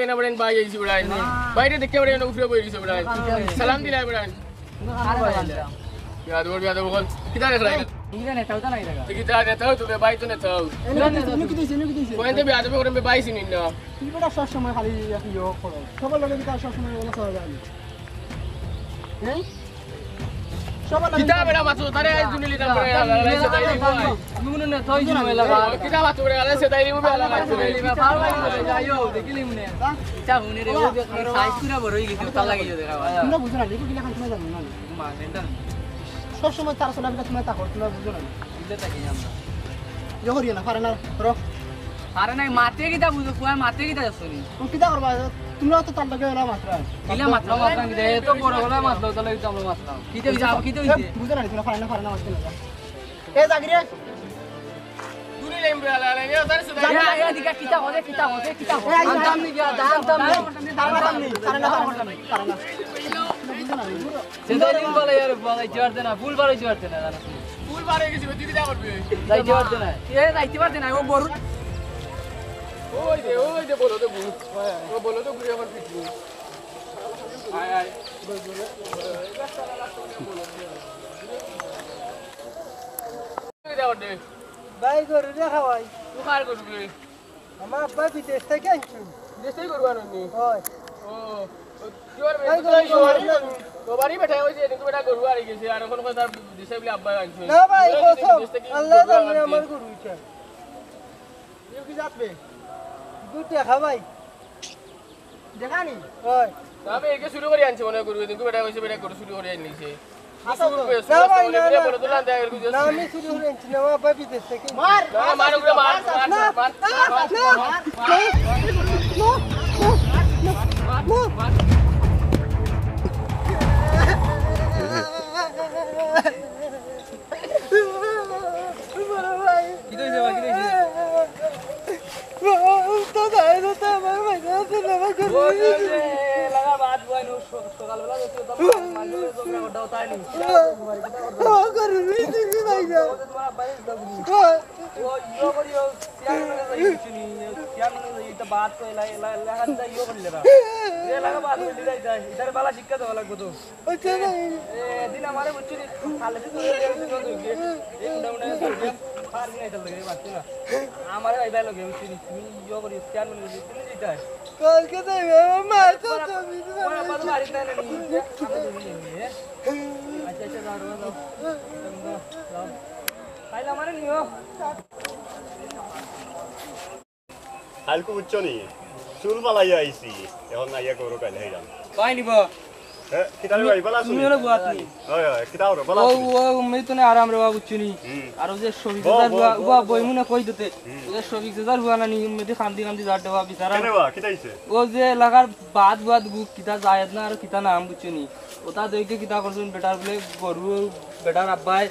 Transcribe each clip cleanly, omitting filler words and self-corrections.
লাগে না বড়েন ভাই আইছি বড়াই বাইরে দেখে বড়েন উপরে বই দিছে বড়াই সালাম দিলাই বড়াই বিয়া দো বল কিটা রে ইরা নেতা হতা নাই লাগা কিটা নেতা হতো বে ভাই তো নেতা হও এনে কি দিছে কোয়েন্তে বিয়া দো করে বে ভাই চিনি না কি বড় সব সময় খালি ইয়ো করো সবার লগে কি সব সময় বলা করা যায় হ্যাঁ সবার লগে কিটা বেড়া মাছো তারে আই জুনিলি না করে লাগাইছে তাই দিব আমি মনে না থই দিন লাগা কিটা মাছো করে লাগাইছে তাই দিব বেলা লাগাইছে পার লাগি যাইও দেখিলি মনে চা হুনে রে সাইজ পুরা বড় হই গেছে তা লাগি দেখা তোমরা বুঝো না দেখো কিলা খান তুমি জানো না মা সেন্টার সব সময় তার চলা বিটা তুমি তা করো তোমরা বুঝো না বুঝতে থাকি আমরা ইয়ো করিও না পারে না করো আরে নাই মাতে কিটা বুঝো কুয়া মাতে কিটা শুনি তুমি কিটা করবা তোমরা তো তার লগে হলা মাত্রা কিলা মাত্রা মাত্রা কিটা এত বড় হলা মাত্রা তাহলে তো আমরা মাত্রা কিটা যাও কিটা হইছে বুঝো না তোমরা পারে না মাত্রা না এ জাগিরে জুনিলি বেলা লাগাইছে তারে সদাই এ দিকা কিটা হলে দাম নি গিয়া দাম পারে না সেটাই দিন বলে यार বলে জোরতে না ফুল বারে জোরতে না জানো ফুল বারে গেছি তুই কিটা করবি যাই জোরতে না এ যাইতে পারতে না ও বড় ওই দে বলো তো বু ও বলো তো ঘুরে আমার পিছু আয় আয় ভাই গরু রে খাওয়াই তুই কার করবি আমার আব্বা বিদেশ থেকে আনছো দেশই করবা নি হয় ও জোর মে তো বাড়ি বেটা হইছে কিন্তু বেটা গরু আরি গেছে আর কোন কথা দেশে বলে আব্বা আনছে না ভাই কসম আল্লাহ জানে আমার গরু এটা ইউ কি যাবে গুটি খাওয়াই দেখানি হয় আমি একে শুরু করে আনছি মনে গরু কিন্তু বেটা হইছে বেটা গরু শুরু করে আনছে আসো শুরু করে না ভাই না বলো তো লান দেয় না আমি শুরু করে আনছি না আমার আব্বা বিদেশ থেকে মার মার উপরে মার কি দইছে বা কি দইছে তো দাই তো আমার ভাই না ও যে লাগা বাদ বয় নো সকাল বেলা তো তো মালু জোগরা ওটাও তাই নি গরু দিবি ভাই না তোমার বাইরে দাও ও ইয়ো করিও সিয়ার মানে যাইছিনি সিয়ার মানে এটা বাদ তো লাগা দা ইয়ো করিলে না এ লাগা বাদ কইলি যাই ইধার বালা শিক্ষা দেওয়া লাগবে তো আচ্ছা ভাই এ দিন আমারে বুঝছি খালে তো এই মুন্ডা ফার নাই তো লাগে বাচ্চা না আমারে আইবা লাগে বুঝছি তুমি ইয়ো করি সিয়ার মানে তুমি দিতাই কালকে দেবে মা তো তুমি ওরা বাদ বাড়ি না নি আচ্ছা আচ্ছা দাও খাইলা মানে নিও হালকু উচ্চ নি চুল মালাই আইছি এখন নাইয়া গরু কাইলে হেরাম কই নিব কিতাবে ভাই বলা তুমি হলো গুয়াত নি হয় হয় কিতাব রে বলা ও মই তো না আরাম রে বাবু চুনি আর যে 26000 হুয়া বই মুনে কই দিতে যে 26000 হুয়া না নি মেদি খান্দি যাট দেবা বিচারা কেনে বা কিতাইছে ও যে লাগার বাদ গু কিতা জায়েদ না আর কিতা নাম বুঝছনি ওটা দেখে কিতা করছুন বেটার বলে গরু বেটার আব্বাই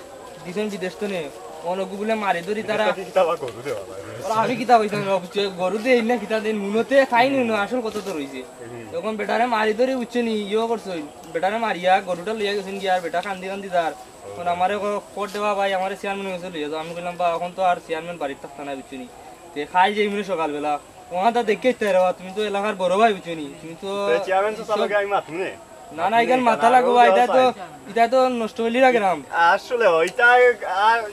দিছেন বিদেশ তো নে অনগু বলে মারি ধরি তারা কিতাবা গরু দেবা ভাই আর আমি কিতা কইতাম বুঝছে গরু দে ইনা কিতা দেন মুনতে খাইনি না আসল কত তো রইছে তখন বেটারে মারি ধরে বুঝছনি ইয়ো করছই বেটারে মারিয়া গরুটা লইয়া গেছেন কি আর বেটা কান্দি যার তখন আমারে কোট দেবা ভাই আমারে চেয়ারম্যান হইছে লইয়া যাও আমি কইলাম বা এখন তো আর চেয়ারম্যান বাড়িতে থাকতা না বুঝছনি তে খাই যাই মনে সকাল বেলা ওহাটা দেখে তারা তুমি তো এলাকার বড় ভাই বুঝছনি তুমি তো চেয়ারম্যান তো চালকে আমি মাতুনে না না ইগান মাথা লাগবা এটা তো নষ্ট হইলি রাখে নাম আসলে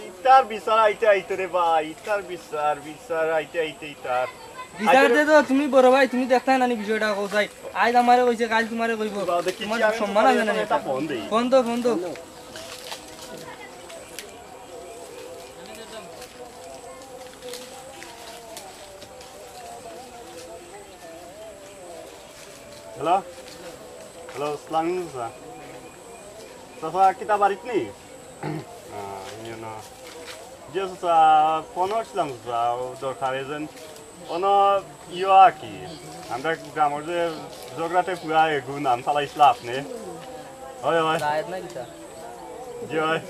ইতার বিচার আইতে রে ভাই ইতার বিচার আইতে ইতার বিচার দে তো তুমি বড় ভাই তুমি দেখতা না নি বিষয়টা কোথাই আজ আমারে কইছে কাল তোমারে কইব তোমার সম্মান আছে না এটা ফোন তো হ্যালো হ্যালো আসসালামু আলাইকুম চাচা কিতা বাড়িত নি না যে চাচা ফোন করছিলাম চাচা দরকার এজেন কোনো ইয়া কি আমরা গ্রামের যে জগরাতে পুরা এগু নাম চালাইছিল আপনি হয় হয় জায়েদ না কিতা জি হয়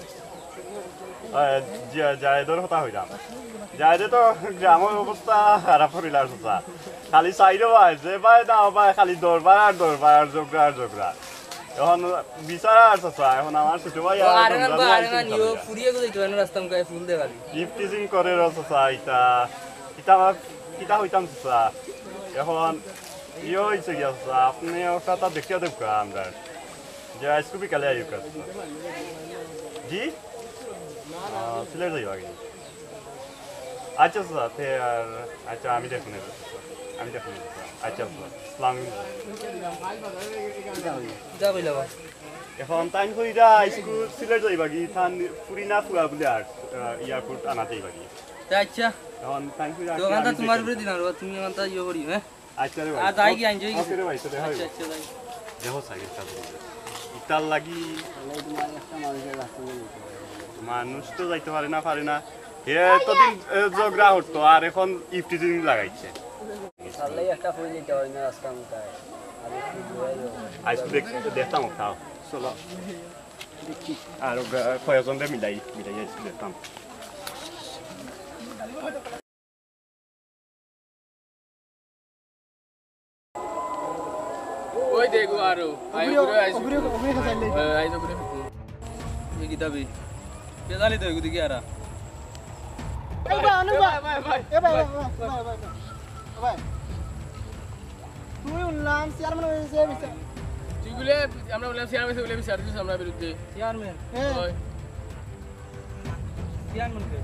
জায়েদর কথা হইলাম জায়েদে তো গ্রামের অবস্থা খারাপ করিলাম চাচা খালি চাইরো ভাই যে ভাই দাও ভাই খালি দরবার জগরা এখন বিচারা আছে এখন আমার ছোট ভাই আরে না নিও ফুরিয়ে গই তো রাস্তা মে ফুল দে খালি গিফটিং করে রসা ইতা হইতাম চাচা এখন ইয়ে হয়েছে গিয়েছে আপনি ওটা তা দেখিয়ে দেব আমরা যে আজকে বিকালে আইব জি সিলেট যাইব আগে আচ্ছা স্যার তে আর আচ্ছা আমি দেখুন আচ্ছা সালাম যা কইলা বা এখন টাইম কইরা স্কুল সিলেট যাইবা কি থান ফুরি না ফুয়া বলে আর এয়ারপোর্ট আনা যাইবা কি আচ্ছা এখন টাইম কইরা দোকানটা তোমার উপরে দিলাম তুমি আমারটা ইয়ে করি হ্যাঁ আচ্ছা রে আজ আই গিয়ে এনজয় ওকে রে ভাই তো আচ্ছা আচ্ছা যাই দেখো সাইকেল ইটার লাগি মানুষ তো যাইতে পারে না হে এতদিন ঝগড়া হতো আর এখন ইফটিজিং লাগাইছে আজকে দেখতাম খাও চলো আর কয়েকজন মিলাই আজকে দেখতাম ওই দেখো আরো আই ওগুলো খাইলে আই তো করে এই কিতাবে বেজালি তো এগুদি কি আরা এই ভাই অনু ভাই ভাই এ ভাই ভাই তুই উনলাম চেয়ারম্যান হয়েছে বিচার তুই বলে আমরা বললাম চেয়ারম্যান বলে বিচার দিছিস আমরা বিরুদ্ধে চেয়ারম্যান হ্যাঁ ওই চেয়ারম্যান কে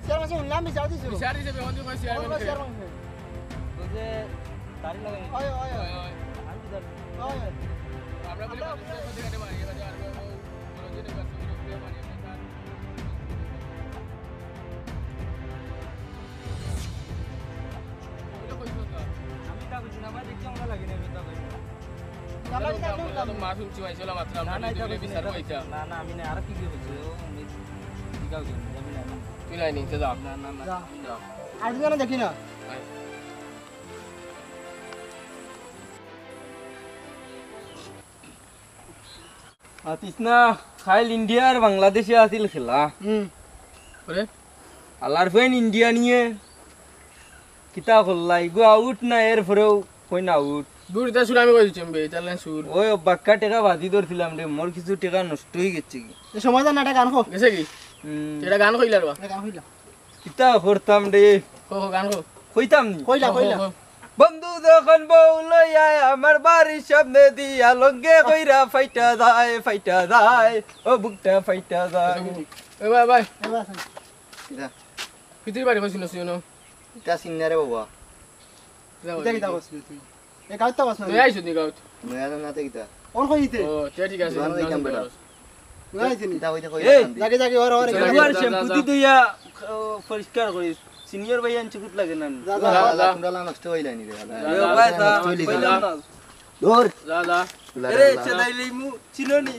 চেয়ারম্যান উনলাম বিচার দিছো বিচার দিছে বেহন তুই চেয়ারম্যান চেয়ারম্যান তো যে তারি লাগাই ওই ওই ওই ওই আমি কি জানি ওই আমরা বলে প্রতিকারে মারি এবার আর বড় দিনে বাচ্চা বিরুদ্ধে মারি আমরা ওগুলো কইছো তো আমি তা বুঝি না ভাই দেখি আমরা লাগি না বেতা ভাই মা শুনছি ভাইছিল মাত্র না না আমরা এটা বিচার কইতা না না আমি না আর কি কি বলছি ও আমি দিগাও জানি আমি না তুই নাই নিতে যাও না না না যা আজকে না দেখি না আতিসনা খাইল ইন্ডিয়া আর বাংলাদেশে আছিল খেলা ওরে আল্লাহর ফেন ইন্ডিয়া নিয়ে কিতা করলাই গো আউট না এর পরেও কইন আউট দূরটা সুর আমি কই দিচ্ছি তাহলে সুর ওই বাক্কা টাকা বাজি ধরছিলাম রে মোর কিছু টাকা নষ্ট হয়ে গেছে কি এই সময় না গান কো গেছে কি এটা গান কইলা রে গান কইলা কিতা করতাম রে কো গান কো কইতাম নি কইলা কইলা বন্ধু যখন বউ লইয়ায় আমার বাড়ির সামনে দিয়া লঙ্গে কইরা ফাইটা যায় ও বুকটা ফাইটা যায় এ ভাই ভাই কিতা কিতির বাড়ি কইছিস না কিতা সিন্নারে বাবা এটা কি দাও তুই এ কাউতা বাস না তুই আইছ নি গাউত নয়া নাতে কিতা কোন কইতে ও ঠিক আছে জানো এই কামটা নাই চিনি কিতা হইতে কই এই জাগে জাগে ওর ওর একবার শ্যাম্পু দি দিয়া পরিষ্কার করি সিনিয়র ভাই আনছি কুত লাগে না যা যা যা কুন্ডালা নষ্ট হইলা নি রে যা, ভাই তা যা, কইলাম যা। না দূর যা যা আরে চেদাইলেই মু চিনোনি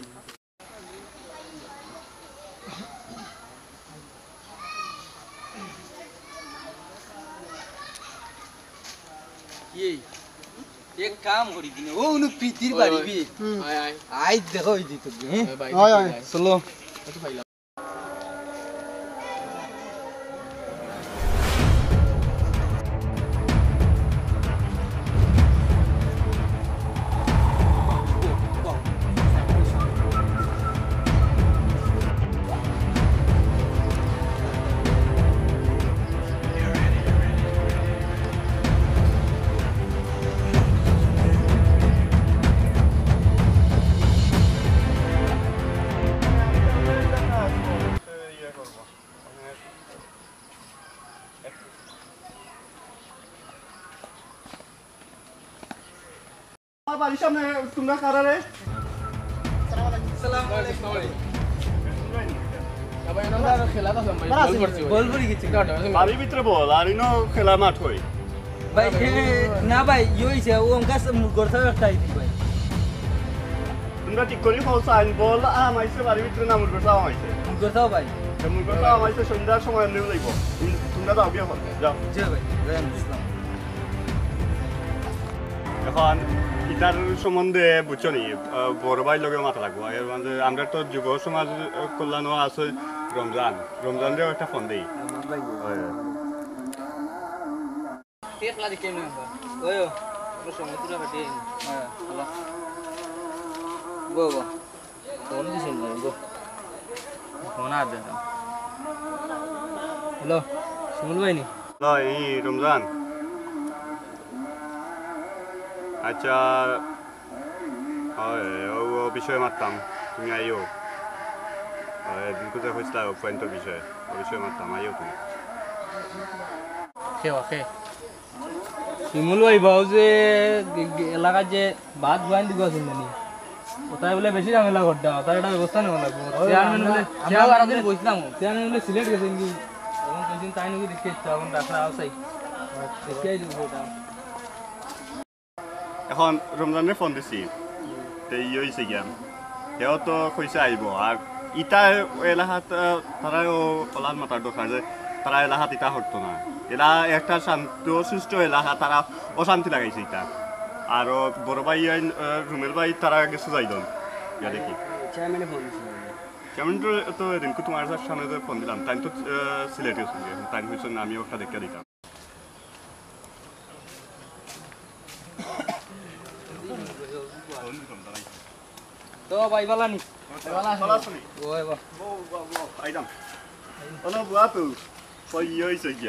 এই এক কাম করি দিনে ও উনি প্রীতির বাড়ি বি আয় আয় আই দেখো এই দিত হ্যাঁ ভাই হয়, হয়। চলো কত পাইলা আমার বাড়ির সামনে তোমরা কারারে আসসালামু আলাইকুম ভাই আমরা খেলা তো ভাই বল করছি বল পড়ি গেছি বাড়ির ভিতরে বল আর ইনো খেলা মাঠ হই ভাই না ভাই ইইছে ও অঙ্কাস মুরগর থাকা খাই দি ভাই তোমরা ঠিক করি পৌঁছা আইন বল আমাইছে বাড়ির ভিতরে নামুর কথা আমাইছে মুরগর থাও ভাই মুর কথা আমাইছে সন্ধ্যার সময় নিয়ে যাইব তোমরা যাও গিয়ে হল যাও জি ভাই জান ইসলাম এখন ইটার সম্বন্ধে বুঝছো নি বড় ভাই লগে মাথা লাগবো এর মানে আমরা তো যুব সমাজ কল্যাণ আছে রমজানের একটা ফোন দেই টেকলা দিকে না ওই ও সময় তুই কাটে হ্যাঁ হলো গো গো ফোন দিছেন গো ফোন আ দে হ্যালো সুমন ভাই নি এই রমজান আচ্ছা ও বিষয়ে মারতাম তুমি আইও একদিন কোথায় হয়েছিল পয়েন্টের বিষয়ে ও বিষয়ে মারতাম আইও তুমি শিমুল ভাইবাও যে এলাকার যে বাদ গোয়ান দিব আছে নানি ওটাই বলে বেশি ঝামেলা করতে ওটার একটা ব্যবস্থা নেওয়া লাগবে চেয়ারম্যান বলে আমরা আরো দিন বসলাম চেয়ারম্যান বলে সিলেক্ট গেছেন কি এখন কইছেন তাই নাকি দেখতে ইচ্ছা এখন রাখা আসাই দেখতে দিব ওটা এখন রমজানের ফোন দিছি তো ই হয়েছে জ্ঞান সেও তো কইছে আইব আর ইটা এলাকাত তারাও কলার মাথার দরকার যে তারা এলাকাত ইটা হতো না এরা একটা শান্ত সুস্থ এলাকা তারা অশান্তি লাগাইছে ইটা আর বড় ভাই রুমের ভাই তারা গেছে যাইদন ইয়া দেখি কেমন তো রিঙ্কু তোমার সামনে ফোন দিলাম তাই তো সিলেটে শুনবে তাই হয়েছে আমিও একটা দেখে দিতাম তো ভাই বালানি ওই বা আইদাম ওলা বুয়া তো কই হইছে কি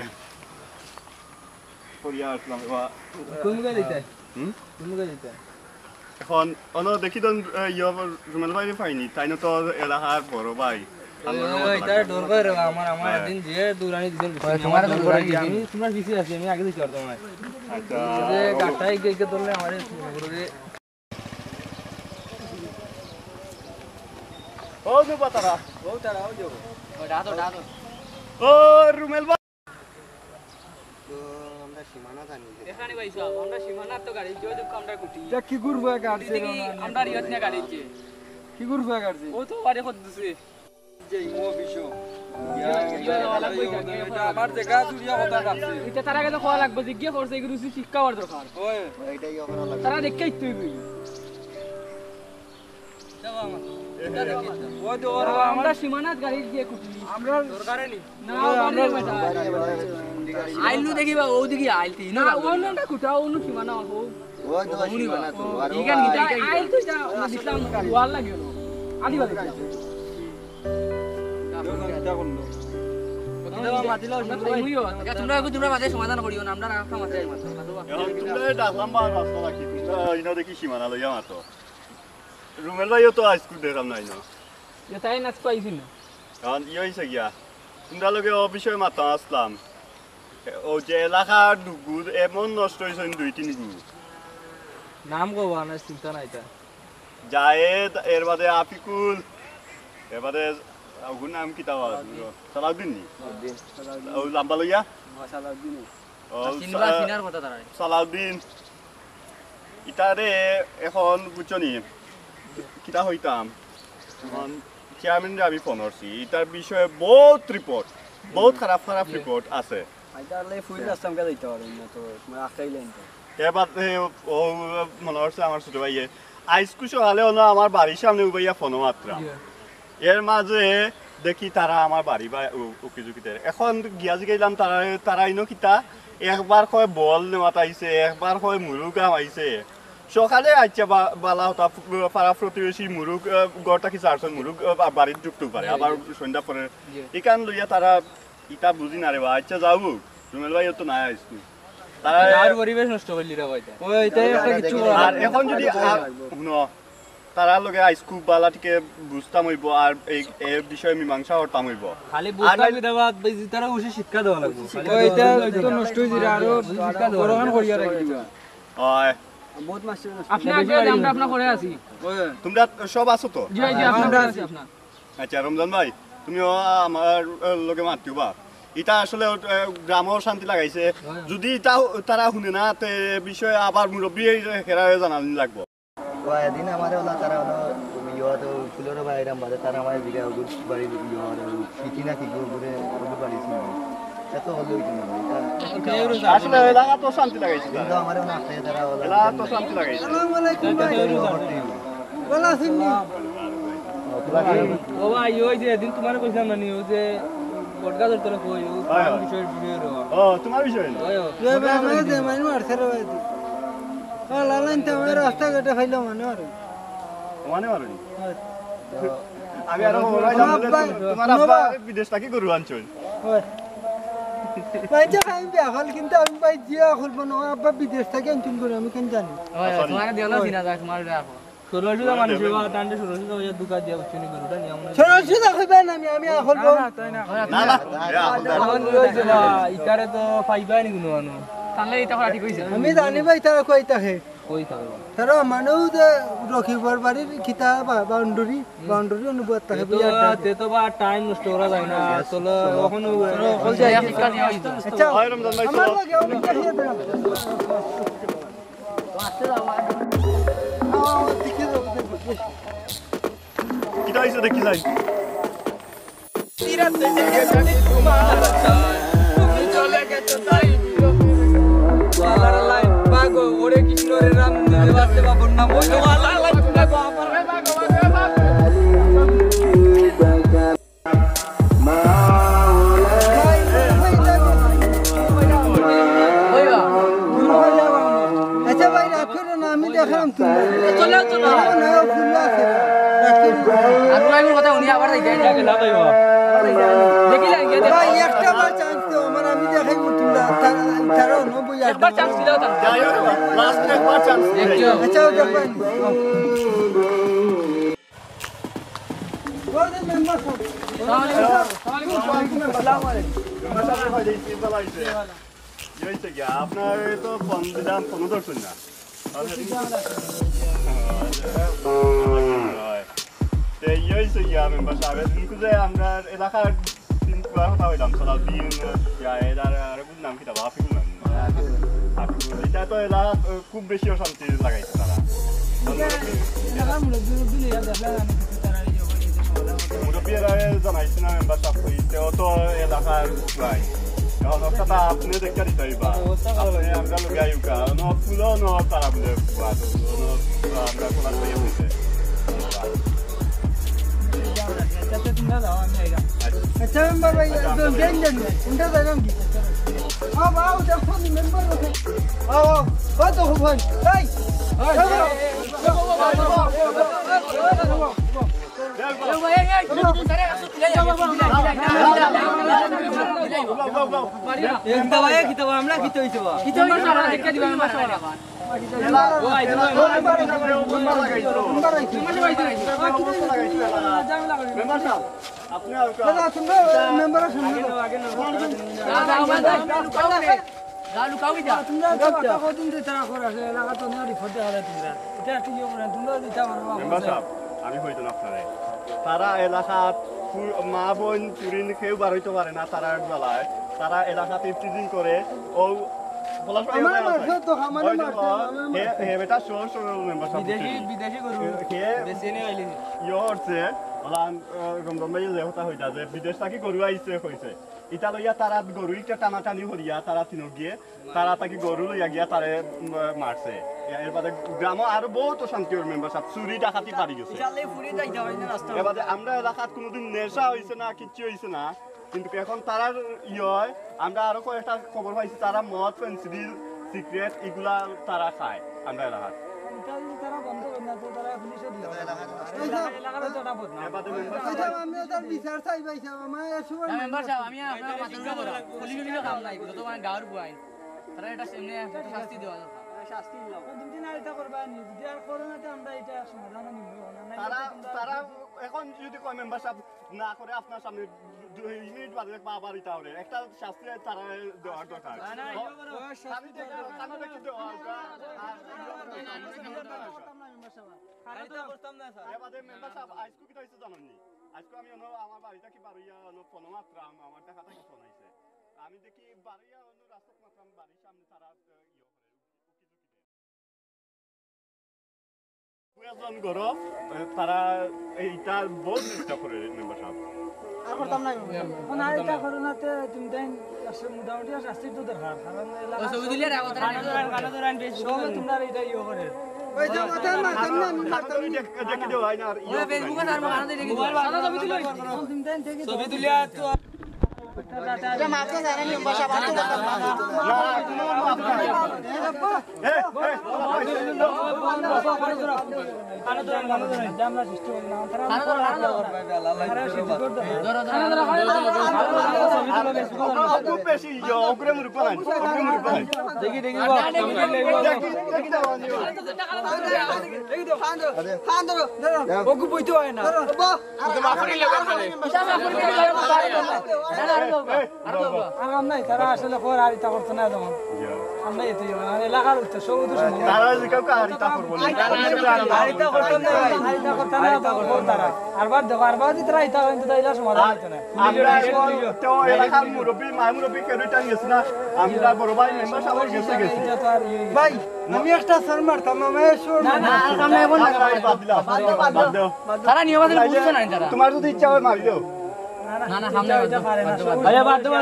পরিয়া আসলাম বা কোন গাড়ি দিতে কোন গাড়ি দিতে এখন অন দেখি তো রুমেল ভাই পাইনি তাই তো এলাকার বড় ভাই এটা ডর করে আমার দিন যে দূরানি দিন তোমার আমি তোমার বিসি আছে আমি আগে দিতে পারতাম আচ্ছা যে গাটাই গেকে ধরলে আমারে করে ও নো বাতারা ও তারা ও যাবো ও ডাদো ও রুমেল ভাই তো আমরা সীমানা জানি এখানে ভাই সব আমরা সীমানার তো গাড়ি যে আমরা কুটি যা কি করবো গাড়ি আমরা রিয়ত না গাড়ি যে কি করবো গাড়ি ও তো বাড়ি কত দিছে যে ইমো বিশো আমার জায়গা জুড়িয়া কথা রাখছে এটা তার আগে তো খাওয়া লাগবে যে গিয়ে করছে এগুলো শিক্ষা হওয়ার দরকার ওই এইটাই করা লাগবে তারা দেখেই তুই আমরা সীমানাত গাড়ি দিয়ে কুটি আমরা দরকারে নি না আইলু দেখিবা ও দিকে আইলতি না ওনটা কুটা ওনু সীমানা ও ওই তো সীমানা তো আর ইগান গিটা আইল তো যা ইসলাম ওয়াল লাগিও আদি বাদ তোমরা মাঝে সমাধান করিও না আমরা রাখা মাঝে এখন তোমরা ডাকলাম বা রাস্তা রাখি ইনো দেখি সীমানা লইয়া মাতো রুমেল ভাইও তো আইসকুল দেখলাম নাই না তাই নাচ পাইছি না এখন ই হয়েছে গিয়া তোমরা লোকে ও বিষয়ে মাথা আসলাম ও যে এলাকার ডুগুর এমন নষ্ট হয়েছে 2-3 গু নাম গো না চিন্তা নাই তা জায়েদ এর বাদে আফিকুল এর বাদে ওগুর নাম কি তাও সালাউদ্দিন নি ও লাম্বা লইয়া সালাউদ্দিন ও সিনবা সিনার কথা তারা সালাউদ্দিন ইটারে এখন বুঝছনি কিতা হইতাম এখন চেয়ারম্যানরে আমি ফোন করছি এটার বিষয়ে বহুত খারাপ রিপোর্ট আছে আইতালে ফুল রাস্তা আমকে দিতে পারেন না তো তোমার আখাইলেন তো এবার ও মনে হচ্ছে আমার ছোট ভাইয়ে আইসকুশ হলে হলো আমার বাড়ির সামনে উবাইয়া ফোন মাত্রা এর মাঝে দেখি তারা আমার বাড়ি বা উকিঝুঁকিতে এখন গিয়া গেলাম তারা ইনো কিতা একবার কয় বল নেওয়াত আইছে একবার কয় মুরুগ আইছে সকালে আচ্ছা বালা হতা পাড়া প্রতিবেশী মুরুগ গড়টা কি চারজন মুরুগ বাড়ির ঢুকতে পারে আবার সন্ধ্যা পরে এখান লইয়া তারা ইটা বুঝি না রে বা আচ্ছা যাবো রুমেল ভাই তো নাই আইসকুল তারা আর পরিবেশ নষ্ট করলি রে ভাই ও এটাই একটা কিছু আর এখন যদি শুনো তারা লগে আইসকুল বালাটিকে বুঝতাম হইব আর এই বিষয়ে মীমাংসা হতাম হইব খালি বুঝতাম দেওয়া তারা উসে শিক্ষা দেওয়া লাগবে এটা তো নষ্ট হই দিরা আরো শিক্ষা দেওয়া গরমান করিয়া রাখিবা ওই বহুত মাস্টার আপনি আগে আমরা আপনা করে আছি তোমরা সব আছো তো জি জি আমরা আছি আপনা আচ্ছা রমজান ভাই তুমিও আমার লগে মাতিবা এটা আসলে গ্রামও শান্তি লাগাইছে যদি এটা তারা শুনে না তে বিষয়ে আবার মুরব্বী হেরা জানানি লাগবো এদিন আমাদের ওলা তারা হলো ইয়া তো ফুলের বাইরাম বাদে তারা আমার দিকে বাড়ি ইয়া সিটি না কি ঘুরে ঘুরে বাড়ি ছিল এত হলো কি না আসলে এলাকা তো শান্তি লাগাইছে কিন্তু আমারে না আপনি তারা ওলা এলাকা তো শান্তি লাগাইছে আসসালামু আলাইকুম ওলা সিন্নি ও ভাই ওই যে দিন তোমারে কইছিলাম না নি ও যে বটগাজর তোরে কই ও বিষয় ভিডিও রে ও তোমার বিষয় না ওই তুই বাবা দে মাইন মারছে রে ভাই ও লালান তো আমার রাস্তা কেটে ফাইলো মানে আর মানে মারনি আমি আরো ওরাই জানলে তোমার আব্বা বিদেশ থেকে গরু আনছই ওই বাইজা খাই বিয়া হল কিন্তু আমি ভাই জিয়া করবো না আব্বা বিদেশ থেকে আনতুন করে আমি কেন জানি তোমাকে দিও চিনা যাক তোমার দেখো 1600 মানুষ বা টান্ডে 1600 দুকা দিয়া উচ্চ নি গরুটা নিয়ম না সরাসরি দেখাবেন আমি করবো না না এখন লইছে না ইতারে তো পাইবাই নি কোনো মানুষ তাহলে এটা করা ঠিক হইছে আমি জানি ভাই তারা কই থাকে কই থাকবে তারা মানুষ যে রকিবার বাড়ির খিতা বাউন্ডারি অনুবাদ থাকে তে তো বা টাইম নষ্ট করা যায় না চলো কখনো কল যাই শিক্ষা নিয়ে হইতো আচ্ছা হয় রমজান ভাই আমার চলো লাগে অনেক দেখিয়ে দেন দেখে যাবো কিটা হইছে দেখি যাই চলে গেছে তাই বাবার লাইন বাগো ওরে কৃষ্ণ রে রাম রে বাসে বাবুর নাম ওই তো আল্লাহ আচ্ছা ভাই রাখো না আমি দেখালাম তুমি চলে না ফুল আছে আর ড্রাইভার কথা উনি আবার যাই যাকে লাগাইবা দেখি লাগে ভাই একটা বার চান্স দাও আমার আমি দেখাই তোমরা তারা 90 একবার চান্স দিও তা যাই হোক লাস্ট একবার চান্স দেখছো আচ্ছা দেখবেন বলেন মেম্বার আসসালামু আলাইকুম আপনার তো ফোন দিলাম ফোন ধরছেন না মেম্বার সাহেব যে আমরা এলাকার তিন কথা হইলাম সালাদ দিন এটার নাম কি আফিকুল নাম এটা তো এলাকা খুব বেশি অশান্তি লাগাইছে তারা মুরব্বীরা জানাইছে না মেম্বার সাহেব তেও তো এলাকার প্রায় এখন কথা আপনি দেখতে দিতে হইবা আপনি আমরা লোক আইউকা ফুলো তারা বলে আমরা কোলা হয়ে হইছে আচ্ছা মেম্বার ভাই দেন দেন উনটা জানাম কি আও দেখো মেম্বার ওকে আও কত হবেন এই একটা ভাই কি তো আমরা কি তো হইছে বা কি তো আমরা দেখে দিবা আমরা ও আই দিলো মেম্বার সাহেব আপনি দাদা তোমরা মেম্বারের সামনে আগে না লুকাও কি যা তোমরা কথা কদিন দিতে করে আছে এলাকা তো না রিপোর্ট দেওয়া তোমরা এটা কি করে তোমরা দিতে পারবা মেম্বার সাহেব আমি হইতো না আপনারে তারা এলাকাত মা বোন চুরিন কেউ বার হইতে পারে না তারার বেলায় তারা এলাকাতে ইফতিজিং করে ও বেটা শোর শোর মেম্বার সাহেব বিদেশি গরু বেশি নে আইলি ইয়ে হচ্ছে রমজান যে কথা হইতা যে বিদেশ থাকি গরু আইছে হইছে ইটা লইয়া তারা গরু ইটা টানাটানি হরিয়া তারা তিনক গিয়ে তারা তাকে গরু লইয়া গিয়া তারে মারছে এর বাদে গ্রাম আরো বহুত অশান্তি ওর মেম্বার সাহেব চুরি ডাকাতি পারি গেছে এবারে আমরা এলাকাত কোনোদিন নেশা হইছে না কিচ্ছু হইছে না কিন্তু এখন তারার ইয় আমরা আরো কয়েকটা খবর পাইছি তারা মদ পেন্সিল সিগারেট এগুলা তারা খায় আমরা এলাকাত তারা বন্ধ করে না তো তারা পুলিশে দিল এলাকাটা তো ডাবত না এবারে মেম্বার আমি ওদের বিচার চাই পাইছি আমার সময় মেম্বার সাহেব আমি আপনার মাথা বড় পুলিশ কাম নাই তো মানে গাঁর বুয়াই তারা এটা সামনে একটা শাস্তি দেওয়া দরকার শাস্তি দাও দুদিন আর এটা করবা নি যদি আর করোনাতে আমরা এটা সমাধান নিব না তারা এখন যদি কয় মেম্বার সাহেব না করে আপনার সামনে 2 মিনিট বাদে আবার ইটা হবে একটা শাস্তি তারা দেওয়ার দরকার আমি দেখি দেওয়া এবারে মেম্বার সাহেব আজকে কি হইছে জানেন নি আজকে আমি আমার বাড়িটা কি বাড়িয়া ফোন মাত্রা আমার দেখা থেকে ফোন আইছে আমি দেখি বাড়িয়া রাস্তা মাত্রা বাড়ির সামনে তারা তারা এইটা বহুত চেষ্টা করে মেম্বার সাহেব না এটা করোনাতে তুমি দেন মোটামুটি শাস্তি তো দরকার কারণ ওই ছবি দিলে রাখো কানা তো রান বেশি সবে তোমরা এটা ইয়ে করে ওই যে কথা না জানি না দেখি দেওয়া হয় না আর ফেসবুকে আর মানা দেখি সাদা ছবি দিলে তুমি দেন থেকে ছবি তুলিয়া তো খুব বেশি অগ্রে মুরুপ নাই দেখি দেখি ওকে বইতে হয় না আরাম নাই তারা আসলে খবর আরিতা করতে না তখন আমরা এতে এলাকার উঠতে সব তারা যে কাউকে আরিতা করবো না আরিতা করতে না আরিতা করতে না তারা আরবার দেখো আরবার যদি তারা আরিতা কিন্তু তাইলা সমাধান হতো না আমরা তো এলাকার মুরব্বী মা মুরব্বী কেউ টান গেছে না আমরা বড় ভাই মেম্বার সবাই গেছে ভাই আমি একটা সার মারতাম আমি শুন না না আমি এখন বাদ দাও তারা নিয়ম আছে বুঝছো না তারা তোমার যদি ইচ্ছা হয় মারি দাও না না সামনে হইতে পারে না আরে বাদ দাও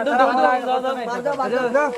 দাও